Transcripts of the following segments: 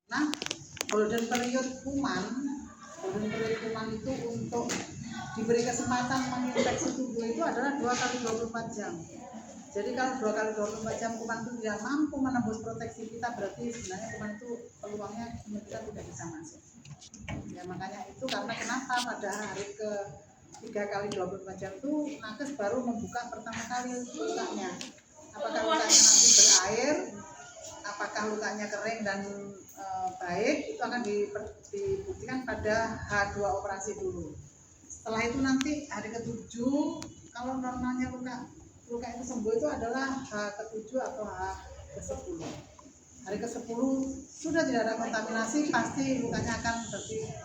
Nah, golden period kuman itu untuk diberi kesempatan menginfeksi tubuh itu adalah 2 kali 24 jam. Jadi kalau 2 kali 24 jam kuman itu tidak mampu menembus proteksi kita, berarti sebenarnya kuman itu peluangnya kita tidak bisa masuk. Ya makanya itu karena kenapa pada hari ke 3 kali 24 jam itu nakes baru membuka pertama kali lukanya. Apakah lukanya nanti berair, apakah lukanya kering dan baik, itu akan dibuktikan pada H2 operasi dulu. Setelah itu nanti hari ke-7, kalau normalnya luka itu sembuh itu adalah H ke-7 atau H ke-10. Hari ke-10 sudah tidak ada kontaminasi, pasti lukanya akan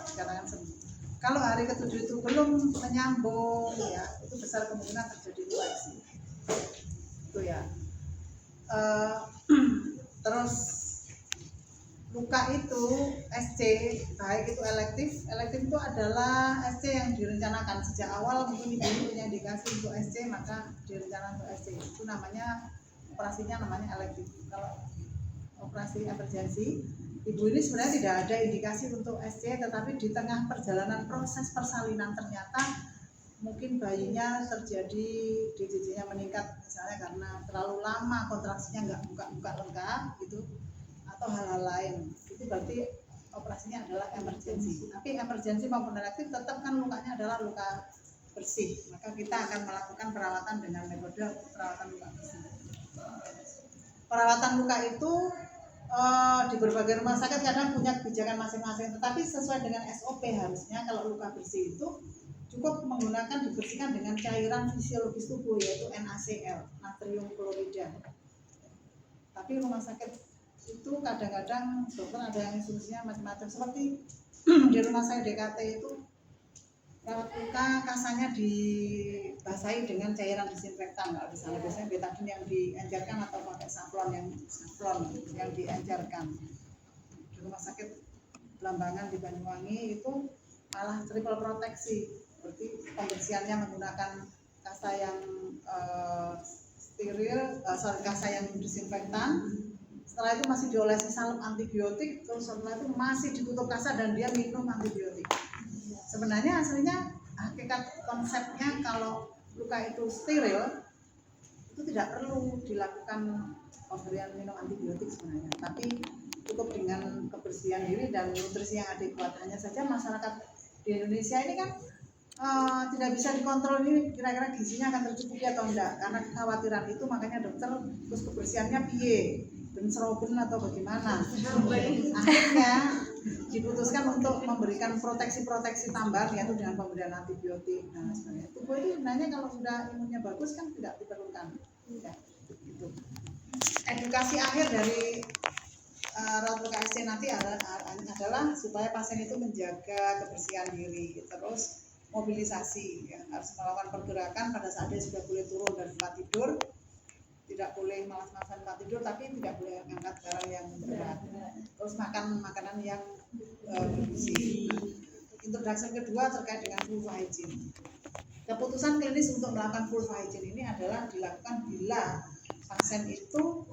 dikatakan sembuh. Kalau hari ke-7 itu belum menyambung, ya itu besar kemungkinan terjadi infeksi. Itu ya. Terus luka itu SC, baik itu elektif itu adalah SC yang direncanakan sejak awal. Mungkin ibu punya indikasi untuk SC, maka direncanakan untuk SC. Itu namanya operasinya namanya elektif. Kalau operasi emergensi, ibu ini sebenarnya tidak ada indikasi untuk SC, tetapi di tengah perjalanan proses persalinan ternyata mungkin bayinya terjadi DJJ-nya meningkat, misalnya karena terlalu lama kontraksinya nggak buka-buka lengkap gitu, atau hal-hal lain. Itu berarti operasinya adalah emergensi. Tapi emergensi maupun elektif tetap kan lukanya adalah luka bersih, maka kita akan melakukan perawatan dengan metode perawatan luka bersih. Perawatan luka itu di berbagai rumah sakit kadang punya kebijakan masing-masing, tetapi sesuai dengan SOP harusnya kalau luka bersih itu cukup menggunakan dibersihkan dengan cairan fisiologis tubuh, yaitu NaCl, natrium klorida. Tapi rumah sakit itu kadang-kadang dokter ada yang instruksinya macam-macam, seperti di rumah saya DKT itu rawat luka kasanya dibasahi dengan cairan disinfektan, nggak bisa, biasanya betadine yang diencerkan atau pakai safflon yang diencerkan. Di rumah sakit Belambangan di Banyuwangi itu malah triple proteksi, berarti pembersihannya menggunakan kasa yang kasa yang disinfektan. Setelah itu masih diolesi salep antibiotik, terus setelah itu masih ditutup kasa dan dia minum antibiotik. Sebenarnya aslinya hakikat konsepnya kalau luka itu steril itu tidak perlu dilakukan pemberian minum antibiotik sebenarnya, tapi cukup dengan kebersihan diri dan nutrisi yang adekuat. Hanya saja masyarakat di Indonesia ini kan tidak bisa dikontrol ini kira-kira gizinya akan tercukupi atau enggak, karena kekhawatiran itu makanya dokter terus kebersihannya piye, ben seroben atau bagaimana. Akhirnya diputuskan untuk memberikan proteksi tambahan, yaitu dengan pemberian antibiotik. Nah, sebenarnya tubuh itu sebenarnya kalau sudah imunnya bagus kan tidak diperlukan. Ya, gitu. Edukasi akhir dari rawat luka SC nanti adalah supaya pasien itu menjaga kebersihan diri, terus mobilisasi, ya, harus melakukan pergerakan pada saat dia sudah boleh turun dari tempat tidur, tidak boleh malas-malasan tempat tidur, tapi tidak boleh mengangkat barang yang berat, terus makan makanan yang bergizi. Introduksi kedua terkait dengan full hygiene. Keputusan klinis untuk melakukan full hygiene ini adalah dilakukan bila pasien itu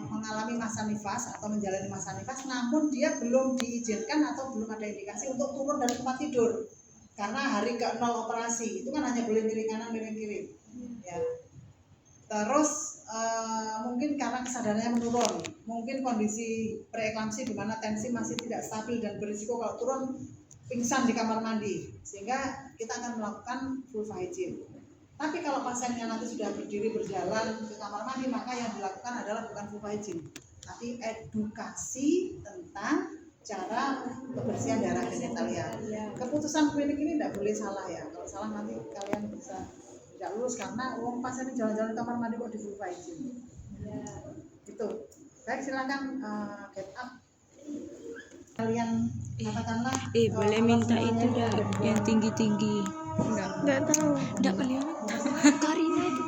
mengalami masa nifas atau menjalani masa nifas, namun dia belum diizinkan atau belum ada indikasi untuk turun dari tempat tidur karena hari ke-0 operasi. Itu kan hanya boleh miring kanan miring kiri, ya. Terus mungkin karena kesadarannya menurun, mungkin kondisi preeklamsi di mana tensi masih tidak stabil dan berisiko kalau turun pingsan di kamar mandi, sehingga kita akan melakukan full hygiene. Tapi kalau pasiennya nanti sudah berdiri berjalan ke kamar mandi, maka yang dilakukan adalah bukan full hygiene, tapi edukasi tentang cara kebersihan daerah genitalia. Keputusan klinik ini tidak boleh salah ya. Kalau salah nanti kalian bisa tidak lulus karena pasien jalan-jalan ke kamar mandi kok di full hygiene. Itu. Baik, silakan get up. Kalian katakanlah boleh minta itu dah yang tinggi-tinggi. Enggak tahu. Enggak kelihatan. Karina itu.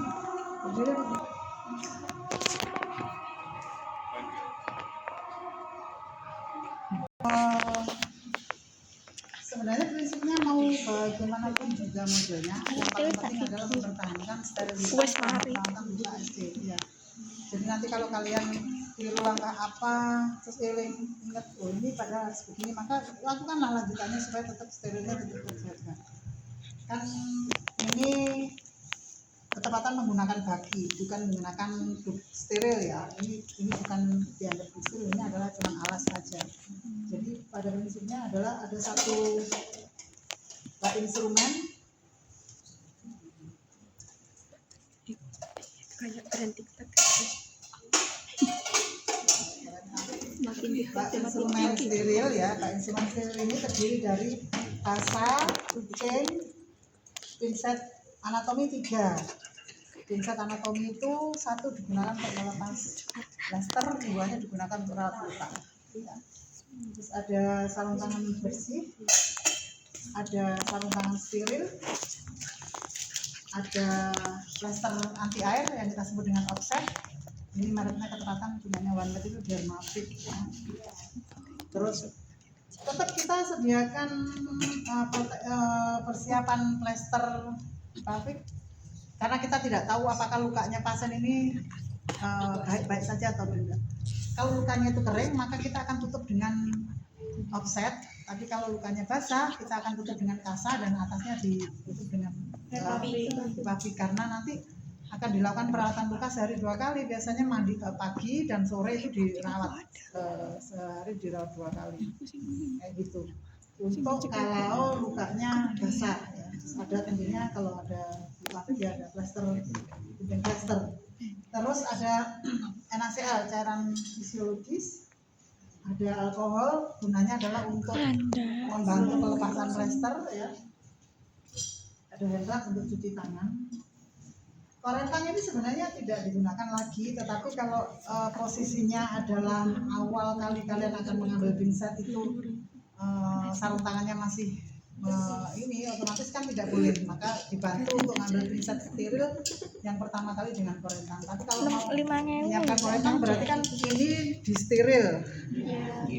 Sebenarnya prinsipnya mau bagaimanapun juga modelnya, yang paling penting adalah mempertahankan sterilitas dan mempertahankan luka SC. Ya. Jadi nanti kalau kalian tiru langkah apa, terus ingat oh ini pada harus begini, maka lakukanlah lanjutannya supaya tetap sterilnya tetap terjaga. Kan ini ketepatan menggunakan bagi, bukan menggunakan steril ya. Ini bukan dianggap steril, ini adalah cuma alas saja. Jadi pada prinsipnya adalah ada satu instrumen kayak berhenti instrumen steril ya. Instrumen steril ini terdiri dari kasa, kucing, pinset anatomi 3. Pinset anatomi itu satu digunakan untuk melepas plaster, duanya digunakan untuk rawat luka. Ya. Terus ada sarung tangan bersih, ada sarung tangan steril, ada plaster anti air yang kita sebut dengan offset. Ini mereknya ketepatan punyanya OneMed itu Dermafit ya. Terus tetap kita sediakan persiapan plaster pavik karena kita tidak tahu apakah lukanya pasien ini baik-baik saja atau tidak. Kalau lukanya itu kering maka kita akan tutup dengan offset, tapi kalau lukanya basah kita akan tutup dengan kasa dan atasnya ditutup dengan pavik karena nanti akan dilakukan perawatan luka sehari 2 kali, biasanya mandi pagi dan sore itu dirawat, sehari dirawat 2 kali kayak gitu. Untuk kalau lukanya basah ya, ada tentunya kalau ada luka ya ada plaster, terus ada NaCl cairan fisiologis, ada alkohol, gunanya adalah untuk membantu pelepasan plaster ya, ada hand rub untuk cuci tangan. Korentang ini sebenarnya tidak digunakan lagi, tetapi kalau posisinya adalah awal kali kalian akan mengambil pinset itu sarung tangannya masih ini otomatis kan tidak boleh, maka dibantu untuk mengambil pinset steril yang pertama kali dengan korentang. Tapi kalau mau menyiapkan korentang berarti kan ini di steril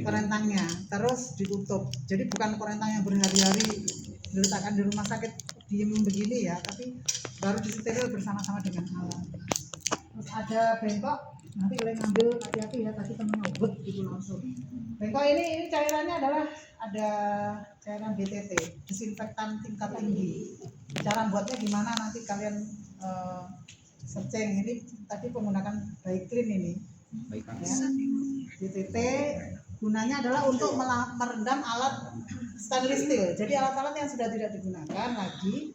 korentangnya, terus ditutup. Jadi bukan korentang yang berhari-hari diletakkan di rumah sakit diem begini ya, tapi baru disteril bersama-sama dengan alat. Terus ada bengkok, nanti kalian ngambil hati-hati ya, tadi temen ngebut gitu langsung. Bengkok ini cairannya adalah ada cairan BTT, disinfektan tingkat tinggi. Cara buatnya gimana nanti kalian searching. Ini tadi menggunakan Baiklin ini ya. BTT gunanya adalah untuk merendam alat stainless steel. Jadi alat-alat yang sudah tidak digunakan lagi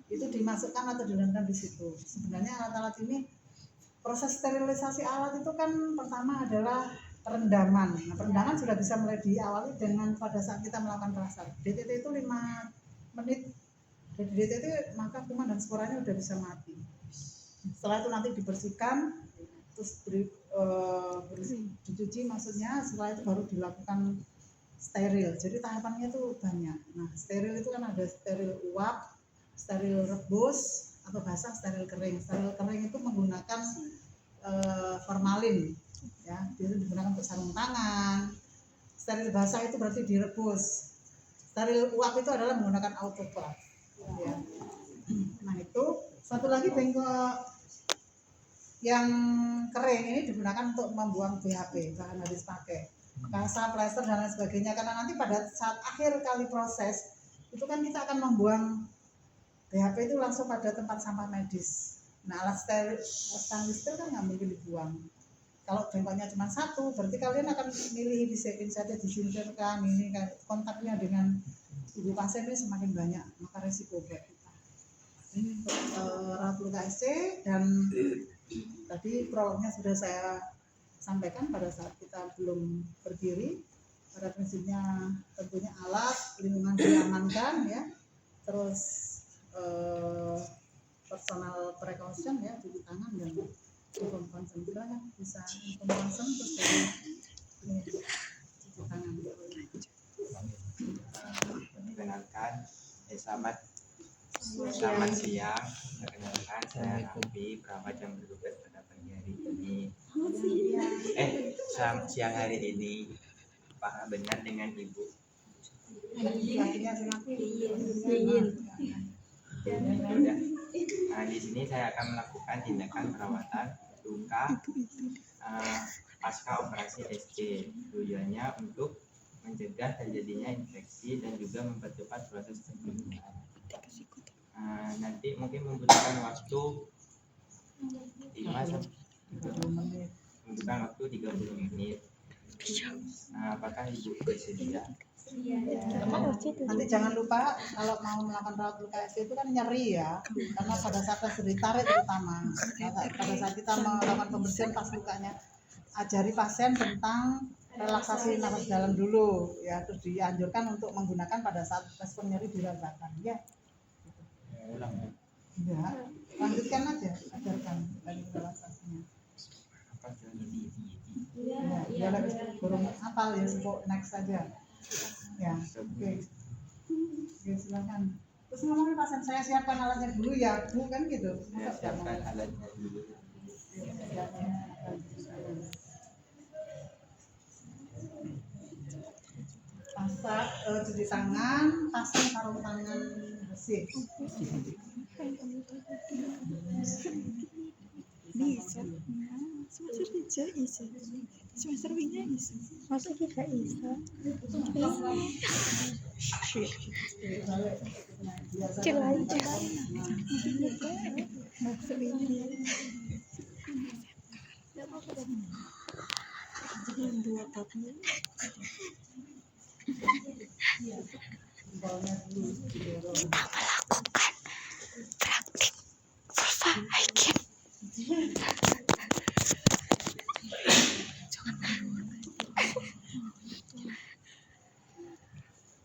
itu dimasukkan atau direndam di situ. Sebenarnya alat-alat ini proses sterilisasi alat itu kan pertama adalah perendaman. Nah, perendaman sudah bisa mulai diawali dengan pada saat kita melakukan plaster. DTT itu 5 menit. Jadi DTT maka kuman dan sporanya sudah bisa mati. Setelah itu nanti dibersihkan, terus dicuci maksudnya, setelah itu baru dilakukan steril. Jadi tahapannya itu banyak. Nah, steril itu kan ada steril uap, steril rebus atau basah, steril kering. Steril kering itu menggunakan formalin ya, itu digunakan untuk sarung tangan. Steril basah itu berarti direbus. Steril uap itu adalah menggunakan autoclave ya. Nah, itu satu lagi bengkok yang kering ini digunakan untuk membuang BHP, bahan habis pakai, kasa, plester dan lain sebagainya, karena nanti pada saat akhir kali proses itu kan kita akan membuang BHP itu langsung pada tempat sampah medis. Nah, alat stainless steel kan nggak mungkin dibuang. Kalau bengkoknya cuma satu, berarti kalian akan milih disekin saja, disingkirkan, ini kan kontaknya dengan ibu pasien ini semakin banyak, maka resiko buat kita. Ini untuk rawat luka SC, dan tadi prolognya sudah saya sampaikan pada saat kita belum berdiri. Pada prinsipnya tentunya alat, lingkungan diamankan ya, terus personal precaution ya, cuci tangan dan inform consent juga ya, bisa inform consent terus dari cuci tangan. Perkenalkan, selamat siang. Perkenalkan, saya Raffi, perawat yang bertugas pada pagi hari ini. Siang hari ini. Apakah benar dengan Ibu? Di sini saya akan melakukan tindakan perawatan luka pasca operasi SC. Tujuannya untuk mencegah terjadinya infeksi dan juga mempercepat proses penyembuhan. Nanti mungkin membutuhkan waktu 5 sampai 30 menit. membutuhkan waktu 30 menit. Apakah Ibu bersedia? Nanti jangan lupa kalau mau melakukan rawat luka SC itu kan nyeri ya, karena pada saat tes ditarik terutama pada saat kita melakukan pembersihan pas lukanya, ajari pasien tentang relaksasi nafas dalam dulu ya, terus dianjurkan untuk menggunakan pada saat respon nyeri dirasakan ya. Ulang. Ya, lanjutkan aja, ajarkan lagi relaksasinya. Ya, dia lagi kurang hafal ya, sebut next saja. Ya, oke. Oke, silakan. Terus ngomongin pasien, saya siapkan alatnya dulu ya, Bu, kan gitu. Saya siapkan alatnya dulu. Masak, cuci tangan, pasang sarung tangan bersih. Bisa. Semester 3 bisa. Semester 3 bisa. Masa kita bisa? Kecil aja. Semester 3. Jangan 2 tahun. Melakukan praktik vulva hiking.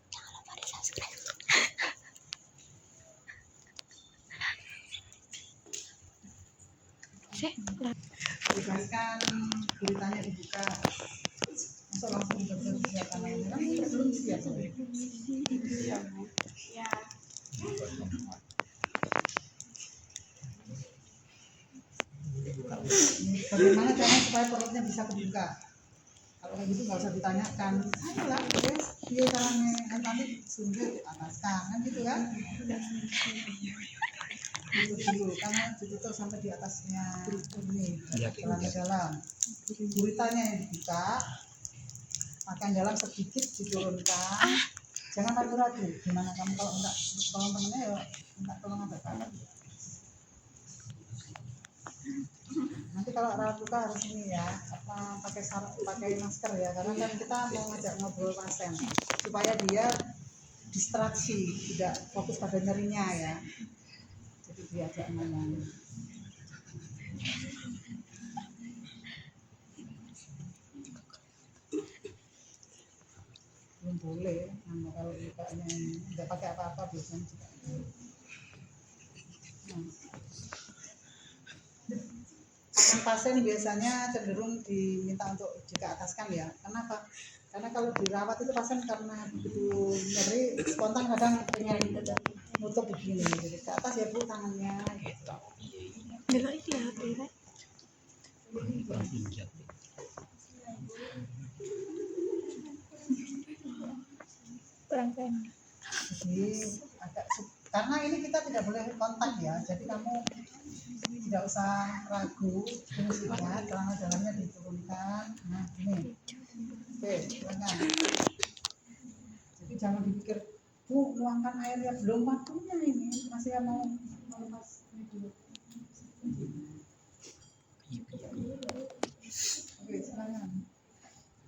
Jangan lupa di subscribe. Bebaskan beritanya dibuka. Masa langsung dibaca karena ini kan belum siap. Siap. Bagaimana caranya supaya perutnya bisa kebuka? Kalau kayak gitu nggak usah ditanyakan. Ayo lah, guys, dia caranya kan nanti sundul ataskan kan gitu kan? Tutup dulu, karena ditutup sampai di atasnya ini, celana dalam. Buritanya yang dibuka, pakaian dalam sedikit diturunkan. Jangan ragu-ragu. Gimana kamu kalau enggak tolong temennya ya enggak tolong agak kanan. Nanti kalau rawat luka harus ini ya, apa pakai masker ya, karena kan kita mau ngajak ngobrol pasien supaya dia distraksi, tidak fokus pada nyerinya ya. Jadi diajak ngomong. Belum boleh, kalau lukanya nggak pakai apa-apa biasanya juga. Tangan pasien biasanya cenderung diminta untuk dikeataskan ya. Kenapa? Karena kalau dirawat itu pasien karena begitu nyeri spontan kadang pengen nutup begini, jadi ke atas ya Bu tangannya gitu. Belok itu ya, Tira. Kurang pendek. Jadi agak karena ini kita tidak boleh kontak ya, jadi kamu tidak usah ragu, fungsinya celana dalamnya diturunkan. Nah ini, oke, silakan. Jadi jangan dipikir, Bu, luangkan airnya, belum waktunya ini, masih mau lepas ini dulu. Oke, silakan.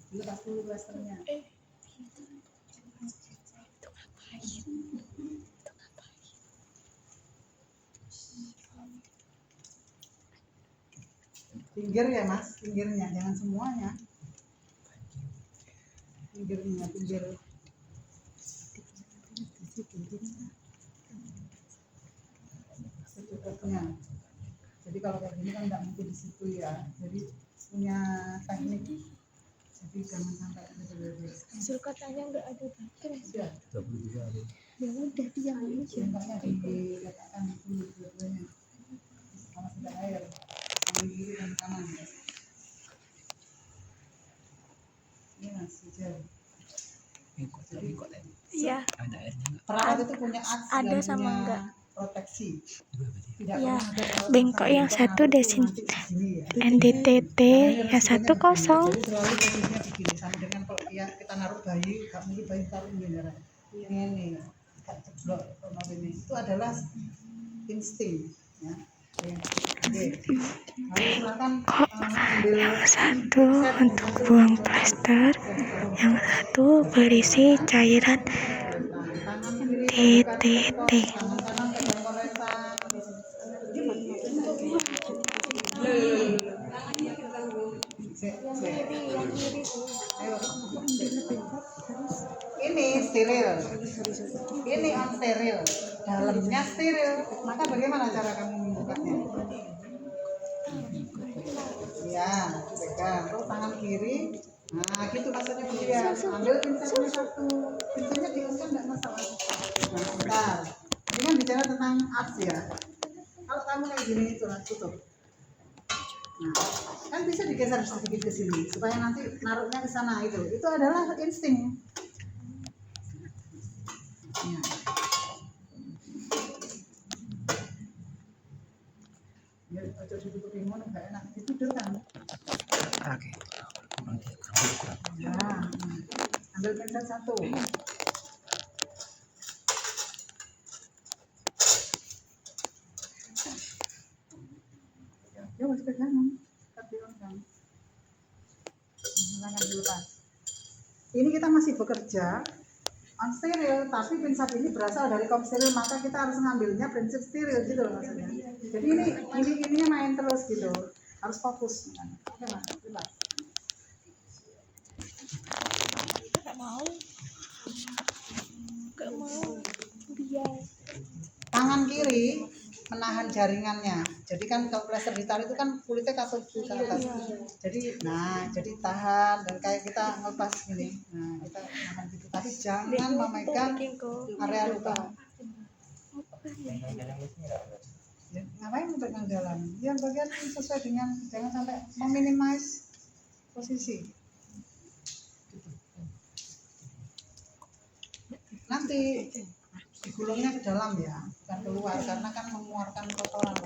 Dilepas dulu plasternya. Pinggir ya Mas, pinggirnya, jangan semuanya. Pinggirnya, pinggir. Secukupnya. Jadi kalau kayak gini kan nggak mungkin di situ ya. Jadi punya teknik. Jadi jangan sampai berlebihan. Hasil katanya nggak ada baterai. Sudah. Ya udah diam aja. Contohnya diletakkan dulu dua-duanya. Sama sudah air. Ambil kiri dan kanan. Ini Mas, hijau. Iya. Perawat itu punya Ada sama enggak? proteksi. Tidak Ya, pernah ada bengkok yang satu desin nanti di sini ya. NDTT, yang satu kosong. Jadi selalu posisinya begini, sama dengan kalau kita naruh bayi, gak mungkin bayi taruh ini ya. Ini gak jeblok kalau ini. Itu adalah insting ya. Oke. Lalu silakan ambil Yang satu untuk buang plaster, yang satu berisi cairan tangan kiri TTT. tangan kanan pegang koletan. Ayo. Ini steril, ini on steril, dalamnya steril. Maka bagaimana cara kamu membukanya? Ya, pegang. Terus tangan kiri. Nah, gitu maksudnya dia. Ambil pincernya satu. Pincernya diuskan nggak masalah. Nah, sebentar. Ini kan bicara tentang arts ya. Kalau kamu kayak gini itu tutup. Nah, kan bisa digeser sedikit ke sini supaya nanti naruhnya ke sana itu. Itu adalah insting. Ya. Ya, ojo ditutup limon enggak enak. Ditutup kan. Oke. Ya, ambil pensil satu. Ya, wes pegangan. Tapi kan. Jangan dilepas. Ini kita masih bekerja on steril, tapi prinsip ini berasal dari kom steril, maka kita harus ngambilnya prinsip steril gitu loh maksudnya. Jadi ininya main terus gitu, harus fokus. Oke mas, lepas. Gak mau biar Tangan kiri menahan jaringannya. Jadi kan kalau plaster ditarik itu kan kulitnya kasut ke atas. Jadi tahan dan kayak kita ngelepas gini. Nah, kita tahan gitu. Tapi jangan memegang area luka. Ya, ngapain memegang dalam? Yang bagian sesuai dengan jangan sampai meminimais posisi. Nanti digulungnya ke dalam ya, bukan keluar karena kan mengeluarkan kotoran.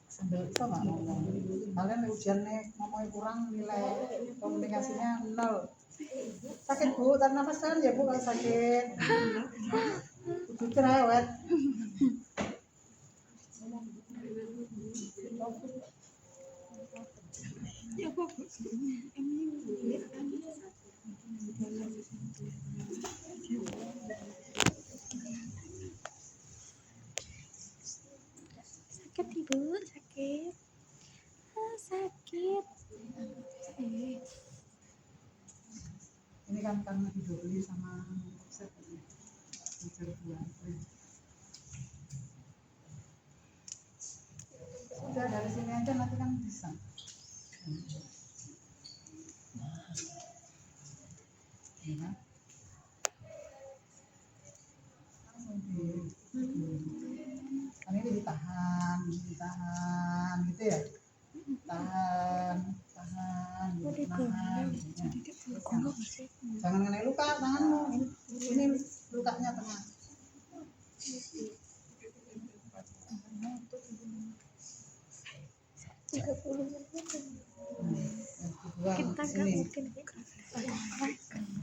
Sambil itu nggak ngomong. Kalian ujiannya ngomongnya kurang, nilai komunikasinya 0. Sakit bu, tarik nafas kan ya bu kalau sakit. Kudu cerewet. sakit ibu, sakit. Sakit. Ini kan karena didobeli sama set ini. Sudah dari sini aja nanti kan bisa. Ya. Kan ini ditahan gitu ya. Tahan. Nahan. Jangan kena luka tanganmu. Ini lukanya tengah. Kita sini.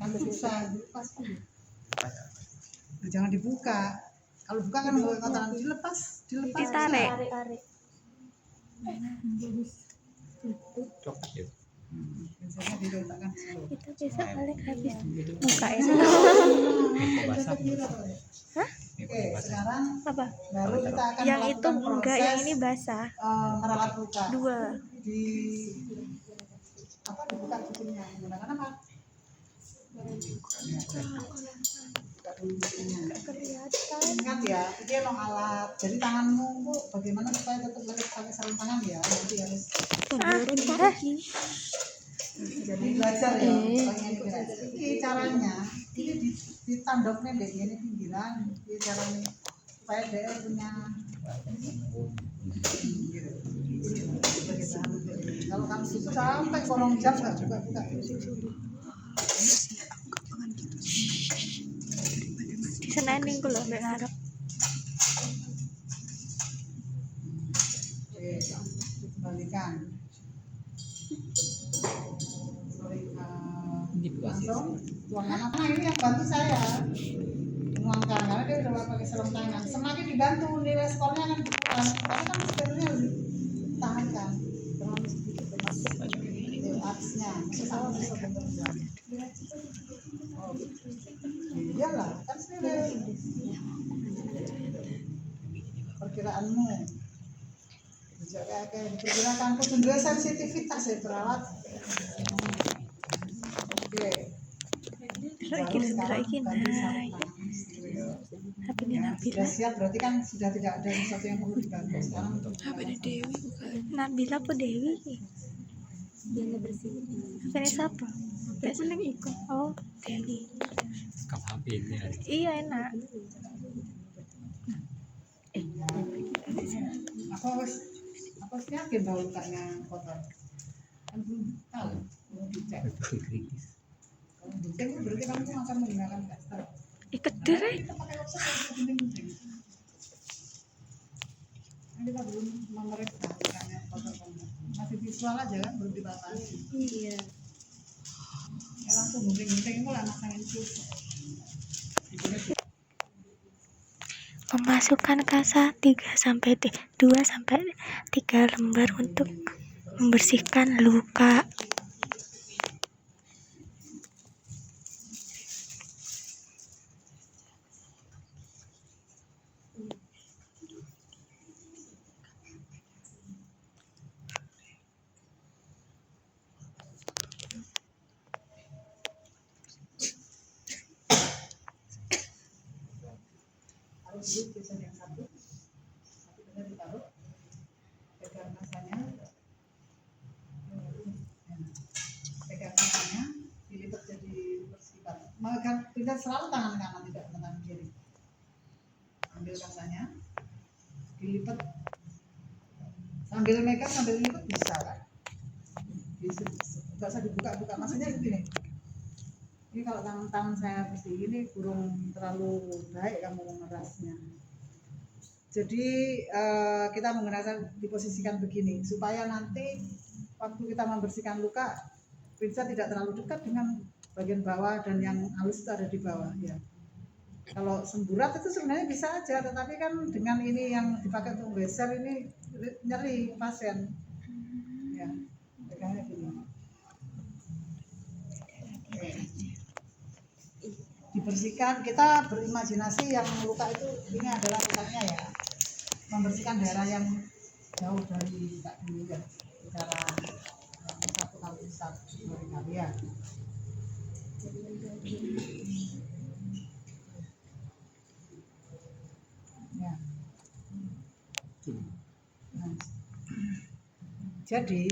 Kan susah dilepas dulu. Jangan dibuka. Kalau buka kan kotoran dilepas. Ditarik. Coklat ya. Biasanya diletakkan dulu. Itu bisa balik habis buka ini. Hah? Oke, sekarang Apa? baru kita akan Yang itu melakukan enggak, proses yang ini basah. merawat luka. 2. Di apa dibuka tutupnya menggunakan apa? Buka dulu tutupnya. Kelihatan. Ingat ya, ini no alat. Jadi tanganmu tuh bagaimana supaya tetap pakai sarung tangan ya. Nanti harus jadi belajar ya. Ini caranya. Ini ditandoknya deh, ini pinggiran. Ini caranya supaya dia punya. Kalau kamu sampai kolong jam nggak juga buka. Senin minggu loh mbak ngarep. Oke, kembalikan. Langsung tuangkan. Nah ini yang bantu saya menuangkan karena dia udah pakai sarung tangan. Semakin dibantu nilai skornya akan berkurang. Tapi kan sebenarnya harus ditahankan. Terlalu sedikit aksnya. Sama bisa bentuk. Oh, iyalah kan sebenarnya perkiraanmu. Diperkirakan kudu duwe sensitivitas ya perawat. Oke. Terakhir Sudah siap berarti kan sudah tidak ada sesuatu yang perlu dibantu sekarang. Apa ada Dewi bukan? Nabila apa Dewi? Yang ngebersihin. Apa ini siapa? Kuning ikut. Oh Dewi. Iya enak. Aku yakin bahwa lukanya kotor. Kan belum tahu, belum dicek. Kalau dicek berarti kamu akan menggunakan plaster. Ikat deh. Kita pakai lobster penting-penting. Kita belum memeriksa lukanya kotor banget. Masih visual aja kan, belum dibatasi. Iya. Ya langsung gunting-gunting itu lah masangin infus. Memasukkan kasa 2 sampai 3 lembar untuk membersihkan luka. Harus tulisan yang satu benar ditaruh, pegang masanya, dilipat jadi perselipan. Maka tidak selalu tangan kanan, tidak tangan kiri. Ambil kasanya, dilipat, sambil megang sambil lipat bisa kan? Bisa, nggak usah dibuka-buka. Maksudnya begini. Ini kalau tangan saya bersih ini kurang terlalu baik kamu mengerasnya. Jadi kita menggunakan diposisikan begini supaya nanti waktu kita membersihkan luka pinsa tidak terlalu dekat dengan bagian bawah dan yang halus itu ada di bawah ya. Kalau semburat itu sebenarnya bisa aja, tetapi kan dengan ini yang dipakai untuk geser ini nyeri pasien. Ya, pegangnya gini. Oke. Dibersihkan, kita berimajinasi yang luka itu ini adalah lukanya ya, membersihkan daerah yang jauh dari luka dulu ya, secara 1 kali 1 kali ya. Ya. Nah, jadi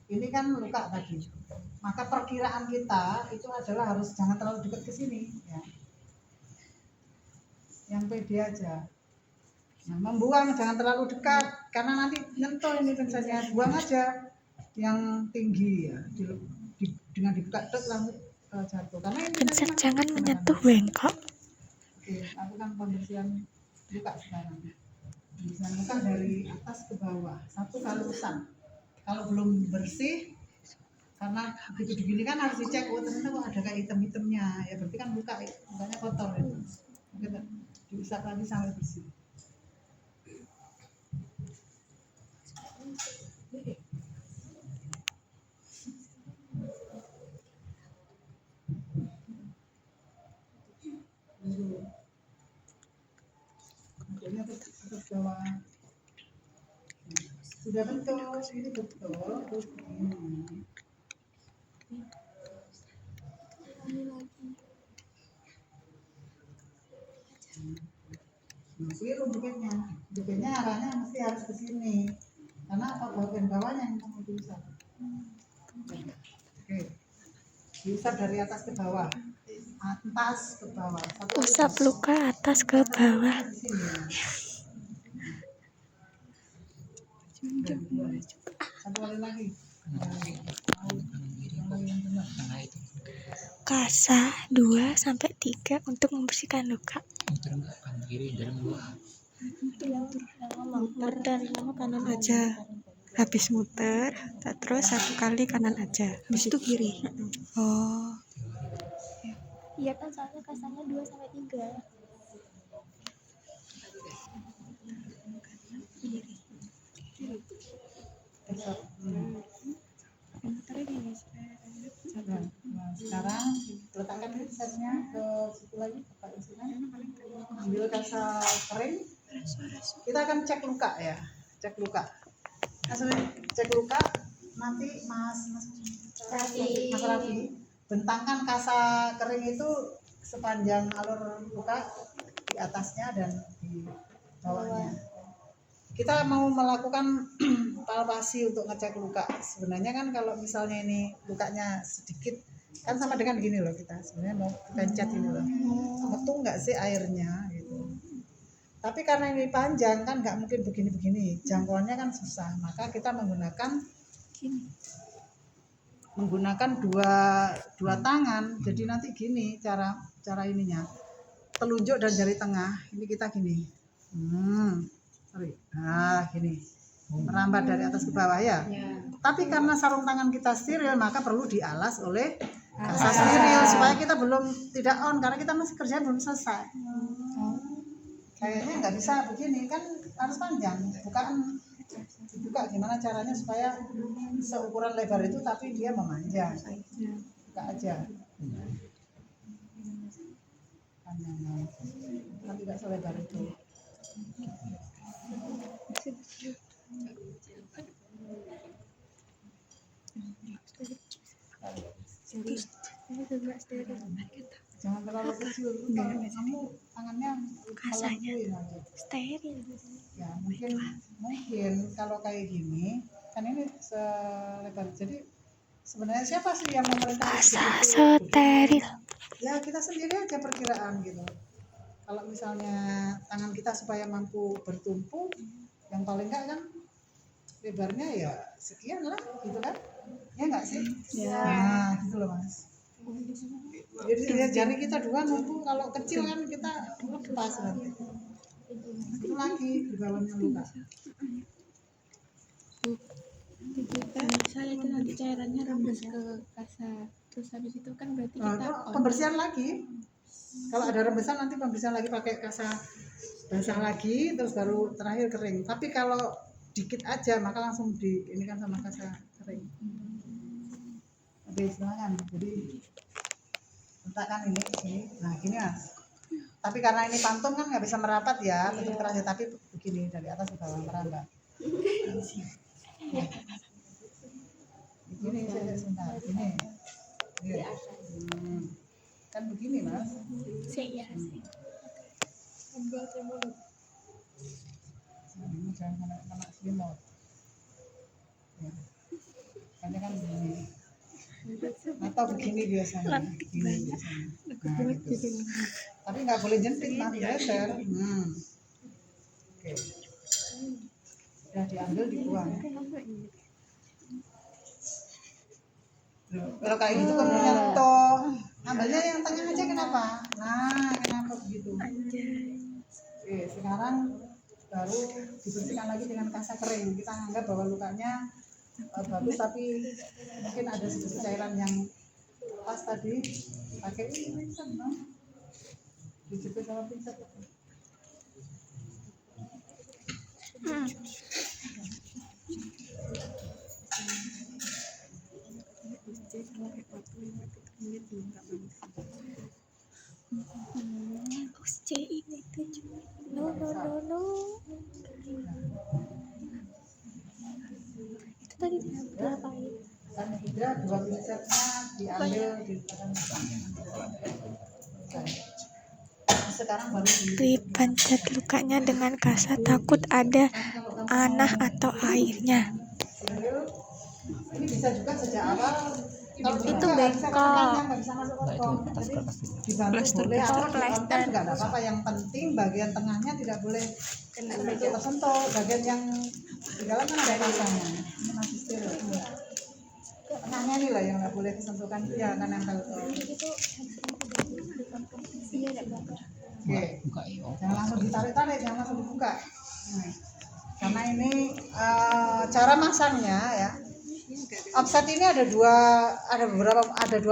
ini kan luka tadi. Maka perkiraan kita itu adalah harus jangan terlalu dekat ke sini ya. Yang pede aja. Nah, membuang jangan terlalu dekat karena nanti nyentuh ini pensanya. Buang aja yang tinggi ya. Dengan dibuka dek langsung jatuh. Karena ini Penset jangan menyentuh bengkok. Oke, aku kan pembersihan luka sekarang. Pembersihan luka dari atas ke bawah. 1 kali urusan. Kalau belum bersih karena begitu begini kan harus dicek, oh ternyata kok ada kayak hitam-hitamnya ya, berarti kan lukanya kotor itu. Mungkin diusap lagi sampai bersih. Adanya atas bawah sudah betul, ini betul terus begini. Keliru bukitnya arahnya mesti harus ke sini karena apa, bagian bawahnya yang mau diusap. Oke, diusap dari atas ke bawah, atas ke bawah. Usap luka atas ke bawah. Satu kali lagi. Kasa 2-3 untuk membersihkan luka. Muter lama kanan aja, habis muter terus 1 kali kanan aja, habis itu kiri. Oh, Iya kan soalnya kasanya 2-3. Nah, sekarang letakkan setnya ke situ lagi, Bapak di sini. Ambil kasa kering. Kita akan cek luka ya, cek luka. Cek luka. Nanti Mas Raffi bentangkan kasa kering itu sepanjang alur luka di atasnya dan di bawahnya. Kita mau melakukan palpasi untuk ngecek luka. Sebenarnya kan kalau misalnya ini lukanya sedikit kan sama dengan gini loh, kita sebenarnya mau pencet ini loh, betul nggak sih airnya gitu. Tapi karena ini panjang kan nggak mungkin begini-begini, jangkauannya kan susah, maka kita menggunakan dua tangan. Jadi nanti gini cara ininya, telunjuk dan jari tengah ini kita gini, nah gini, merambat dari atas ke bawah ya. Tapi karena sarung tangan kita steril, maka perlu dialas oleh kasa steril supaya kita tidak on, karena kita masih kerjaan belum selesai. Kayaknya nggak bisa begini, kan harus panjang. Dibuka gimana caranya supaya seukuran lebar itu tapi dia memanjang. Buka aja. Panjangnya. Kan tidak selebar itu. Jangan terlalu kecil, kamu tangannya Kasanya aja. steril. Ya mungkin kalau kayak gini kan ini selebar, jadi sebenarnya siapa sih yang memerintah Kasa steril. ya kita sendiri aja perkiraan gitu. Kalau misalnya tangan kita supaya mampu bertumpu, yang paling enggak kan lebarnya ya sekian lah gitu kan, ya enggak sih ya. Nah gitu loh Mas. Jadi ya, jari kita 2 numpuk, kalau kecil kan kita lepas nanti. Itu lagi di bawahnya luka. saya itu nanti cairannya rembes ke kasa, terus habis itu kan berarti kita Pembersihan lagi. Kalau ada rembesan nanti pembersihan lagi pakai kasa basah lagi, terus baru terakhir kering. Tapi kalau dikit aja maka langsung ini kan sama kasa kering. Oke, silakan. Jadi letakkan ini. Nah gini Mas. Tapi karena ini pantum kan nggak bisa merapat ya, tetap kerasa, tapi begini dari atas ke bawah merambat. Begini saja sebentar. Ini. Kan begini Mas. Ini jangan kena selimut. Ya. Karena kan begini. Atau begini biasanya. Begini biasanya. Nah, gitu. Tapi nggak boleh jentik, nanti geser. Oke. Udah diambil, dibuang. Kalau kayak gitu kan nyentuh. Ambilnya yang tengah aja, kenapa? Nah, kenapa begitu? Oke, sekarang baru dibersihkan lagi dengan kasa kering. Kita anggap bahwa lukanya bagus, tapi mungkin ada sedikit cairan yang pas tadi. Pakai ini pinset, no? Dijepit sama pinset. No. Itu tadi diapain? Dan juga 2 pinsetnya diambil di sekarang baru Dipencet lukanya dengan kasa, takut ada anah atau airnya. ini bisa juga sejak awal. Kalau Itu bengkok bengkok. bisa masuk kantong. Jadi dibantu boleh atau dikonten juga nggak apa-apa. Yang penting bagian tengahnya tidak boleh tersentuh. Bagian yang di dalam kan ada kasanya. Ini masih steril. tengahnya ini lah yang nggak boleh disentuhkan, ya akan nempel tuh. Oke, jangan langsung ditarik-tarik, jangan langsung dibuka. Nah, karena ini cara masangnya ya. Offset ini ada dua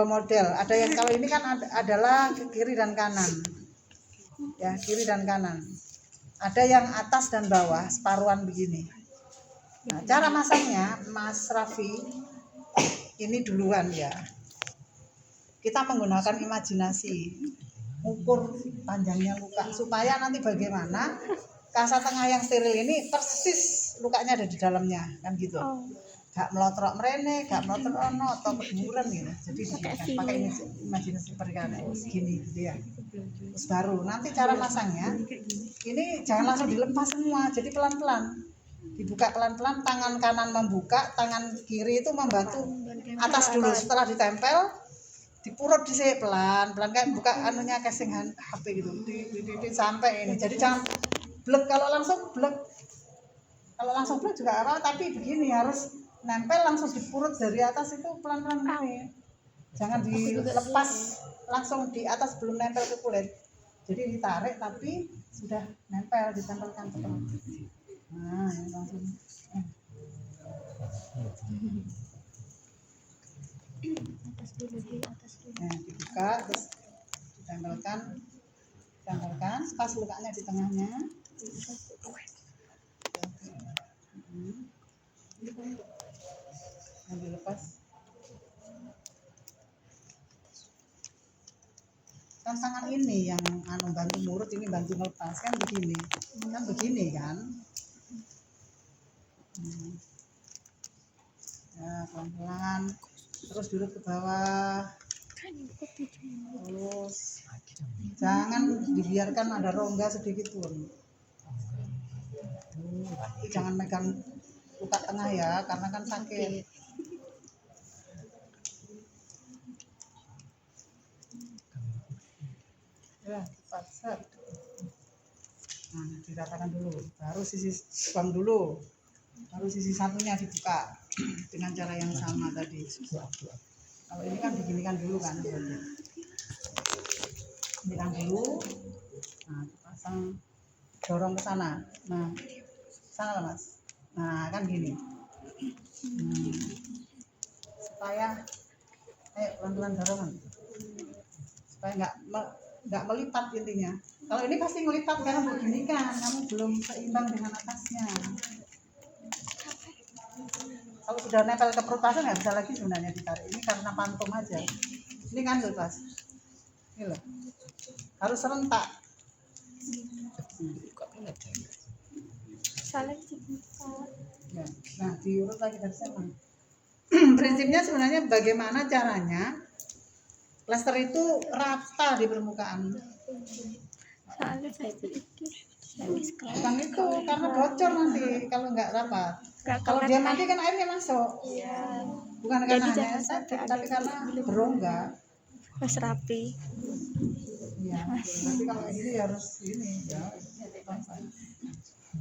model. Ada yang kalau ini kan adalah kiri dan kanan, ya kiri dan kanan. Ada yang atas dan bawah, separuhan begini. Nah, cara masangnya, Mas Raffi, ini duluan ya. Kita menggunakan imajinasi, ukur panjangnya luka supaya nanti bagaimana kasa tengah yang steril ini persis lukanya ada di dalamnya, kan gitu. Gak melotrok merene, gak melotrok ono atau keduren gitu. Jadi pakai imajinasi perkara segini gitu ya. Terus baru nanti cara masangnya, ini jangan langsung dilepas semua, jadi pelan-pelan. Dibuka pelan-pelan, tangan kanan membuka, tangan kiri itu membantu atas dulu. Setelah ditempel, dipurut di sini pelan-pelan kayak buka anunya casing HP gitu. Di sampai ini. Jadi jangan blek, kalau langsung blek juga apa, tapi begini harus nempel langsung dipurut dari atas itu pelan-pelan ini. Jangan dilepas langsung di atas belum nempel ke kulit. Jadi ditarik tapi sudah nempel, ditempelkan ke tengah. Nah, ini langsung. Nah, dibuka terus ditempelkan pas lukanya di tengahnya. Yang dilepas kan tangan ini yang bantu ngurut, ini bantu ngelepas kan begini kan. Ya pelan-pelan terus duduk ke bawah, terus jangan dibiarkan ada rongga sedikit pun. Jangan megang luka tengah ya, karena kan sakit. Ya, pasat. Nah, diratakan dulu, baru sisi buang dulu, baru sisi satunya dibuka dengan cara yang sama tadi. Kalau ini kan diginikan dulu kan, ginikan dulu. Nah, pasang, dorong ke sana. Nah, sana lah Mas. Nah, kan gini. Supaya pelan-pelan dorongan. Supaya nggak melipat intinya. Kalau ini pasti melipat karena begini kan, kamu belum seimbang dengan atasnya. Kalau sudah nempel ke perut pasang nggak bisa lagi sebenarnya ditarik. Ini karena pantum aja. Ini kan lepas. Ini loh. Harus serentak. Ya. Nah, diurut lagi dari sana. Prinsipnya sebenarnya bagaimana caranya plester itu rata di permukaan. Bukan itu, karena bocor nanti kalau nggak rapat. Kalau dia mati kan airnya masuk. Bukan karena hanya sakit, tapi karena berongga. Mas rapi. Iya. Tapi kalau ini harus ini ya.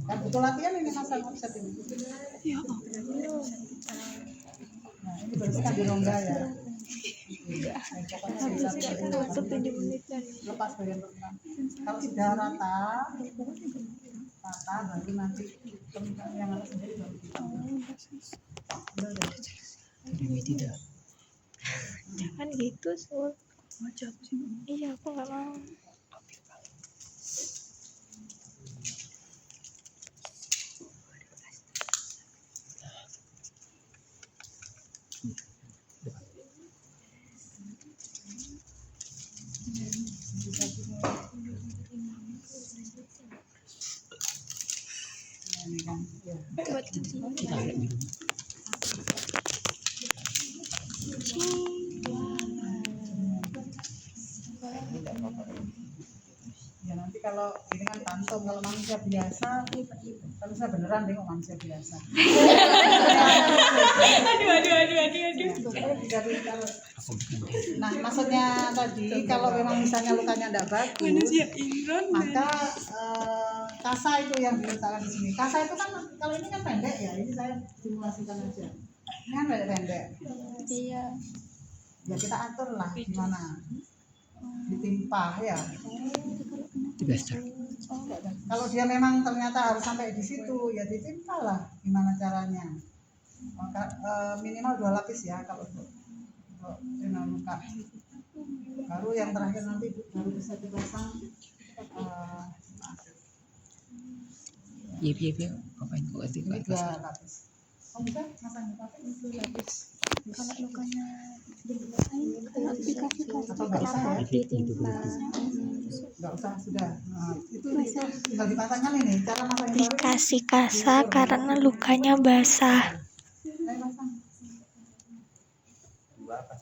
Kan butuh latihan ini masang offset ini. Ya Nah, ini bersihkan di rongga ya. Lepas bagian permukaan. Kalau sudah rata baru nanti yang atas sendiri baru kita. Jangan gitu, Sul. Iya, aku nggak mau. Buat ya nanti kalau ini kan pantum, kalau manusia biasa kalau saya beneran deh manusia biasa. Nah, maksudnya tadi kalau memang misalnya lukanya tidak bagus, maka kasa itu yang diletakkan di sini. Kasa itu kan kalau ini kan pendek ya, ini saya simulasikan aja. Ini kan pendek. Iya. Ya kita atur lah gimana. Ditimpa ya. Diplaster. Kalau dia memang ternyata harus sampai di situ, ya ditimpa lah gimana caranya. Maka minimal 2 lapis ya kalau untuk dengan luka. Baru yang terakhir nanti baru bisa dipasang Iya. Ngapain kok ganti ini ke 2 lapis. Oh bisa pasang pakai itu lapis. Kalau lukanya kalau dikasih Atau nggak usah ya? ditimpa. Nggak usah sudah. Nah, itu tinggal dipasangkan ini. Cara masangnya baru. Dikasih kasa karena lukanya basah. Ayo pasang. Dua apa?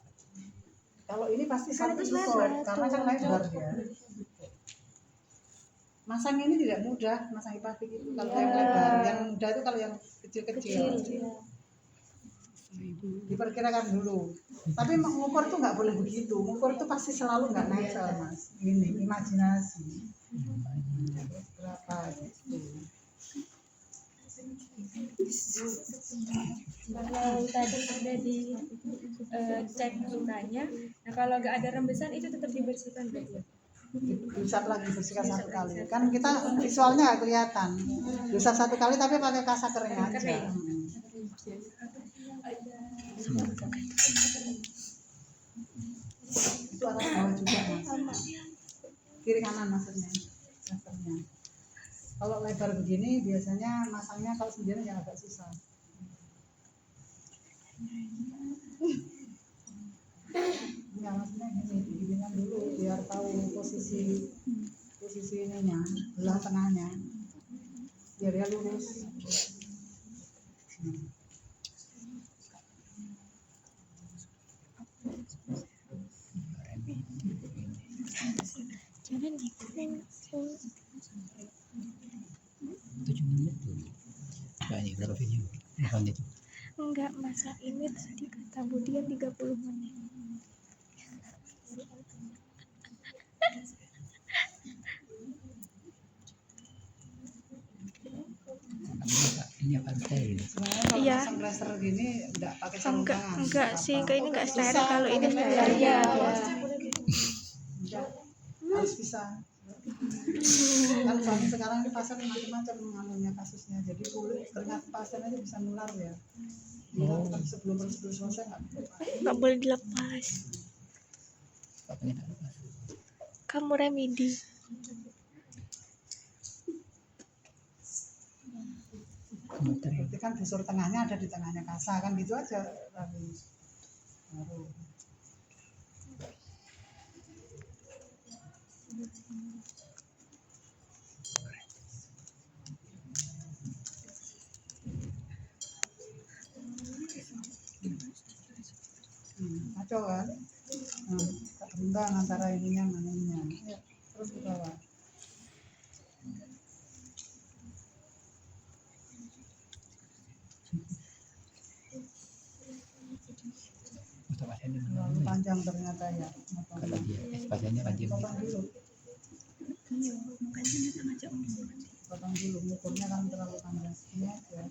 Kalau ini pasti Kan satu itu cukup lebar, karena kan lebar dia. Masang ini tidak mudah, masang ipafik itu kalau yang lebar, yang mudah itu kalau yang kecil-kecil. Diperkirakan dulu. Tapi mengukur tuh nggak boleh begitu. Mengukur itu pasti selalu nggak natural mas. Ini imajinasi. Berapa gitu. Kalau tadi sudah cek lukanya, nah kalau nggak ada rembesan itu tetap dibersihkan berarti. Diusap lagi bersihkan 1 kali. Kan kita visualnya nggak kelihatan. Diusap 1 kali tapi pakai kasa kering aja. Itu atas bawah juga mas. Kiri kanan maksudnya. Plasternya. Kalau lebar begini biasanya masangnya kalau sendiri ya agak susah. Ya maksudnya gini, diginikan dulu biar tahu posisi ininya, belah tengahnya, biar dia lurus. Jangan dikuning. 7 menit tuh. Nah, ini berapa video? Makan itu. Enggak, masa ini tadi kata Budian 30 menit. Ini apa steril? Sebenarnya kalau Iya. pasang plaster gini enggak pakai sarung tangan. Enggak sih, kayak ini enggak steril. Bisa, Kalau ini pakai steril. meja. Iya. Enggak, harus bisa. Kan soalnya sekarang di pasar macam-macam anunya kasusnya. Jadi kulit keringat pasien aja bisa nular ya. Dilakukan sebelum prosedur selesai nggak apa-apa. Enggak boleh dilepas. Apanya tak lepas? Kamu remedi. Komentar ya. Berarti kan busur tengahnya ada di tengahnya kasa kan gitu aja. Baru. Kacau kan? Tak berimbang antara ininya sama ininya. Ya, terus ke bawah. Untuk pasiennya Terlalu panjang ternyata ya. kalau dia pasiennya panjang. Potong dulu. Potong dulu, ngukurnya kan terlalu panjang. Ini aja.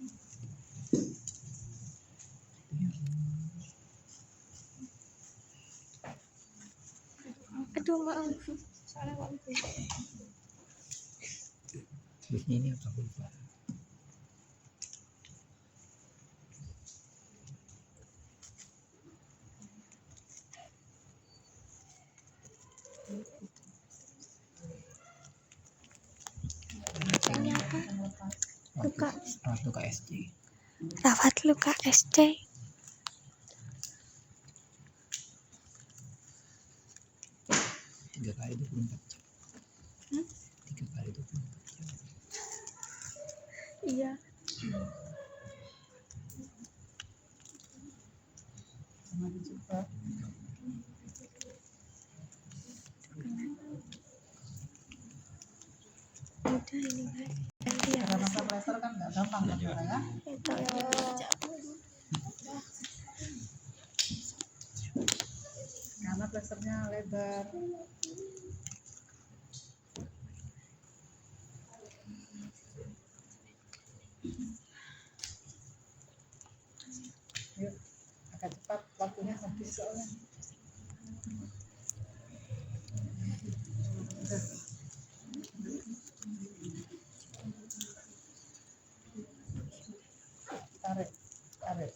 Aduh, maaf. Bisnya ini apa lupa. Ini apa? Luka. Rawat luka SD. Rawat luka SC. 3 kali 24 jam. 3 kali 24 jam. Iya. Sama dicoba. Udah ini guys. Ganti ya. Cara masa plaster kan nggak gampang kan ya. Itu. Karena plasternya lebar. Yuk. agak cepat waktunya habis soalnya. Tarik, tarik,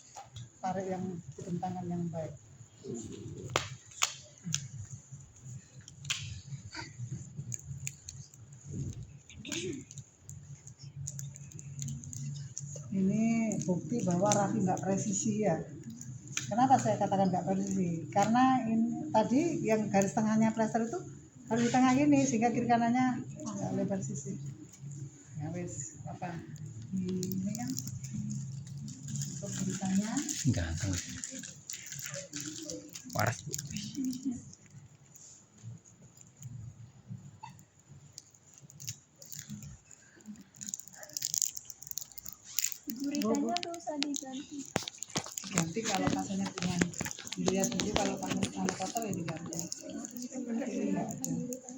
tarik yang bentangan yang baik. Ini bukti bahwa Raffi nggak presisi ya. Kenapa saya katakan nggak presisi? Karena ini tadi yang garis tengahnya plester itu harus di tengah gini sehingga kiri kanannya nggak lebar sisi. Ya wes apa ini kan untuk beritanya. Ganteng. Waras Bu. Guritanya tuh usah diganti. Ganti kalau pasangnya dengan dilihat dulu kalau pasang kalau kotor ya diganti. Ini nggak ada.